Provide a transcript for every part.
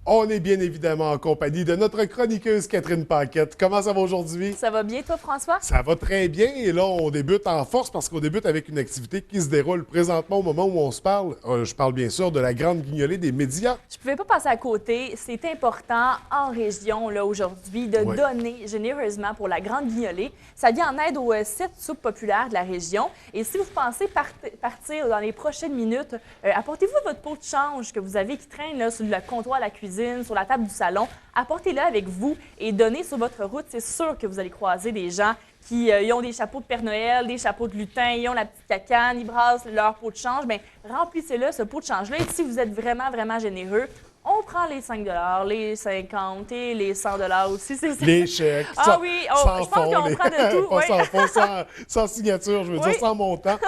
On est bien évidemment en compagnie de notre chroniqueuse Catherine Paquette. Comment ça va aujourd'hui? Ça va bien, toi, François? Ça va très bien et là, on débute en force parce qu'on débute avec une activité qui se déroule présentement au moment où on se parle. Je parle bien sûr de la grande guignolée des médias. Je pouvais pas passer à côté. C'est important en région là aujourd'hui de Ouais. donner généreusement pour la grande guignolée. Ça vient en aide aux 7 soupes populaires de la région. Et si vous pensez partir dans les prochaines minutes, apportez-vous votre pot de change que vous avez qui traîne là, sur le comptoir à la cuisine, sur la table du salon. Apportez-le avec vous et donnez sur votre route. C'est sûr que vous allez croiser des gens qui ils ont des chapeaux de Père Noël, des chapeaux de lutin, ils ont la petite cacane, ils brassent leur pot de change. Bien, remplissez-le, ce pot de change-là. Et si vous êtes vraiment, vraiment généreux, on prend les 5 les 50 et les 100 aussi. Les chèques, Ah oui, sans je pense fond, qu'on prend de tout. pas Oui. sans fond, sans signature, je veux Oui. dire, sans montant.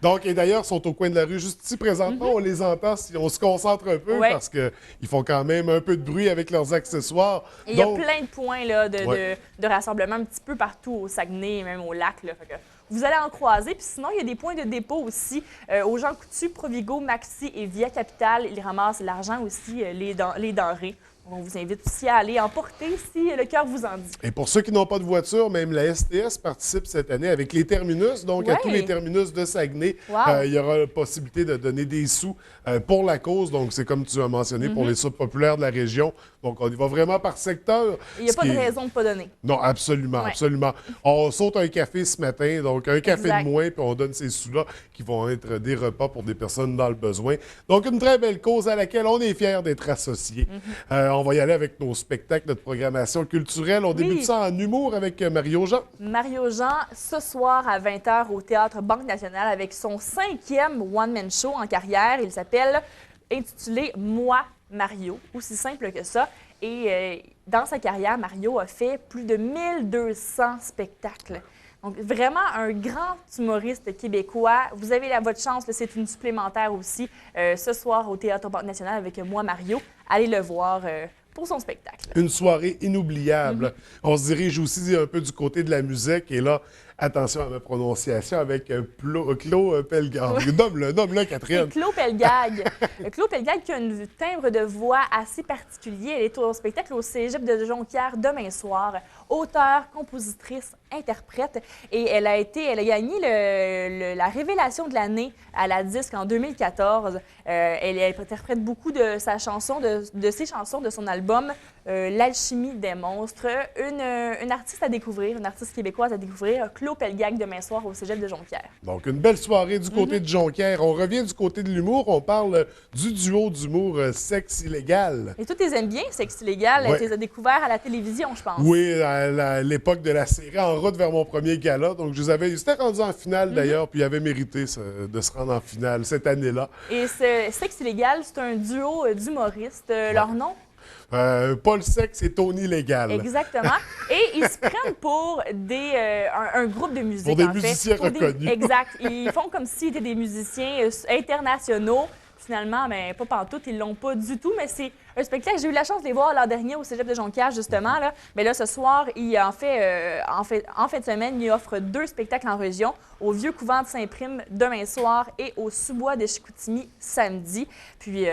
Donc, et d'ailleurs, ils sont au coin de la rue juste ici présentement. On les entend, on se concentre un peu Ouais. parce qu'ils font quand même un peu de bruit avec leurs accessoires. Et il y a Donc, plein de points là, Ouais. de rassemblement un petit peu partout au Saguenay et même au lac. Là. Fait que vous allez en croiser. Puis sinon, il y a des points de dépôt aussi. Aux Jean Coutu, Provigo, Maxi et Via Capitale. Ils ramassent l'argent aussi, les denrées. On vous invite aussi à aller emporter si le cœur vous en dit. Et pour ceux qui n'ont pas de voiture, même la STS participe cette année avec les terminus. Donc, à Ouais. tous les terminus de Saguenay, Wow. il y aura la possibilité de donner des sous pour la cause. Donc, c'est comme tu as mentionné, pour les soupes populaires de la région. Donc, on y va vraiment par secteur. Il n'y a ce pas qui de est- raison de ne pas donner. Non, absolument, Ouais. absolument. On saute un café ce matin, donc un café Exact. de moins, puis on donne ces sous-là qui vont être des repas pour des personnes dans le besoin. Donc, une très belle cause à laquelle on est fiers d'être associés. On va y aller avec nos spectacles, notre programmation culturelle. On débute ça en humour avec Mario Jean. Mario Jean, ce soir à 20h au Théâtre Banque Nationale avec son 5e one-man show en carrière. Il s'appelle, intitulé « Moi, Mario », aussi simple que ça. Et dans sa carrière, Mario a fait plus de 1200 spectacles. Donc, vraiment un grand humoriste québécois. Vous avez votre chance, là, c'est une supplémentaire aussi, ce soir au Théâtre Banque Nationale avec Moi, Mario. Allez le voir pour son spectacle. Une soirée inoubliable. On se dirige aussi un peu du côté de la musique. Et là, attention à ma prononciation avec Claude Pelgard. Nomme-le, Catherine. C'est Claude Pelgag. Claude Pelgag qui a un timbre de voix assez particulier. Elle est au spectacle au Cégep de Jonquière demain soir. Auteure, compositrice, interprète. Et elle a gagné la révélation de l'année à la disque en 2014. Elle interprète beaucoup de ses chansons de son album L'Alchimie des monstres. Une artiste à découvrir, une artiste québécoise à découvrir, Claude Pelgag demain soir au Cégep de Jonquière. Donc, une belle soirée du côté de Jonquière. On revient du côté de l'humour. On parle du duo d'humour Sexe illégal. Et toi, tu les aimes bien, Sexe illégal. Ouais. Tu les as découverts à la télévision, je pense. Oui, à l'époque de la série En route vers mon premier gala. Donc, ils étaient rendus en finale d'ailleurs, puis ils avaient mérité de se rendre en finale cette année-là. Et ce Sexe illégal, c'est un duo d'humoristes. Leur nom? Paul Sexe et Tony Légal. Exactement. Et ils se prennent pour un groupe de musique, Pour des en fait. musiciens reconnus. Exact. Ils font comme s'ils étaient des musiciens internationaux. Finalement, mais pas pantoute, ils l'ont pas du tout, mais c'est un spectacle. J'ai eu la chance de les voir l'an dernier au Cégep de Jonquière, justement. Là. Mais là, ce soir, en fin de semaine, il offre 2 spectacles en région, au Vieux Couvent de Saint-Prime demain soir et au Sous-Bois de Chicoutimi samedi. Puis,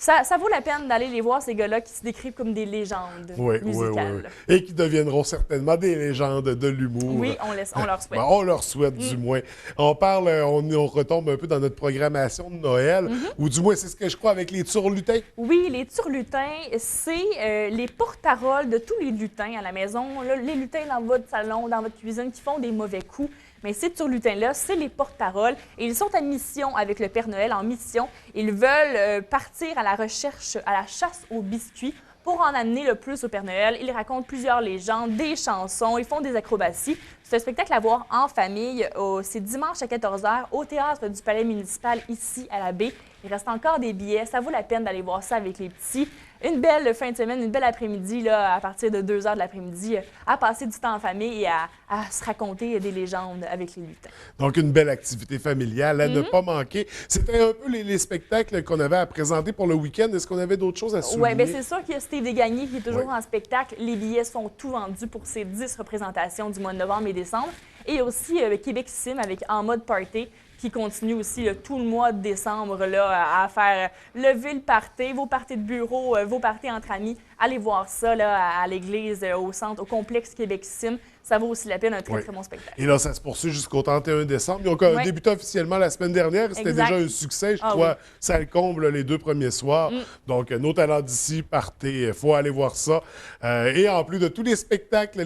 ça vaut la peine d'aller les voir, ces gars-là qui se décrivent comme des légendes musicales. Oui. Et qui deviendront certainement des légendes de l'humour. Oui, on leur souhaite. Ben, on leur souhaite, du moins. On retombe un peu dans notre programmation de Noël, ou du moins, c'est ce que je crois avec les turlutins. Oui, les turlutins, c'est les porte-paroles de tous les lutins à la maison. Là, les lutins dans votre salon, dans votre cuisine qui font des mauvais coups. Mais ces turlutins-là, c'est les porte-paroles. Et ils sont à mission avec le Père Noël, en mission. Ils veulent partir à la recherche, à la chasse aux biscuits pour en amener le plus au Père Noël. Ils racontent plusieurs légendes, des chansons, ils font des acrobaties. C'est un spectacle à voir en famille. C'est dimanche à 14h au Théâtre du Palais municipal, ici à la baie. Il reste encore des billets. Ça vaut la peine d'aller voir ça avec les petits. Une belle fin de semaine, une belle après-midi, là, à partir de 2h de l'après-midi, à passer du temps en famille et à se raconter des légendes avec les lutins. Donc, une belle activité familiale à ne pas manquer. C'était un peu les spectacles qu'on avait à présenter pour le week-end. Est-ce qu'on avait d'autres choses à souligner? Oui, bien c'est sûr qu'il y a Steve Desgagnés qui est toujours Ouais. en spectacle. Les billets sont tout vendus pour ses 10 représentations du mois de novembre et décembre. Et il y a aussi Québec Sim avec En mode party qui continue aussi là, tout le mois de décembre là, à faire lever le party, vos parties de bureau, vos parties entre amis. Allez voir ça là, à l'église, au centre, au complexe Québec-Sim. Ça vaut aussi la peine, un très, très bon spectacle. Et là, ça se poursuit jusqu'au 31 décembre. Ils ont débuté officiellement la semaine dernière. C'était déjà un succès. Je crois ça le comble les 2 premiers soirs. Donc, nos talents d'ici, partez. Il faut aller voir ça. Et en plus de tous les spectacles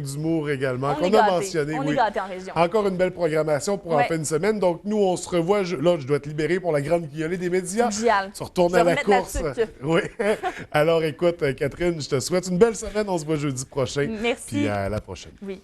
d'humour également qu'on a mentionnés. On est gâtés en région. Encore une belle programmation pour en fin de semaine. Donc, nous, on se revoit. Là, je dois te libérer pour la grande guignolée des médias. Génial. Tu retournes à la course. Oui. Alors, écoute, Catherine, je te souhaite une belle semaine. On se voit jeudi prochain. Merci. Puis à la prochaine. Oui.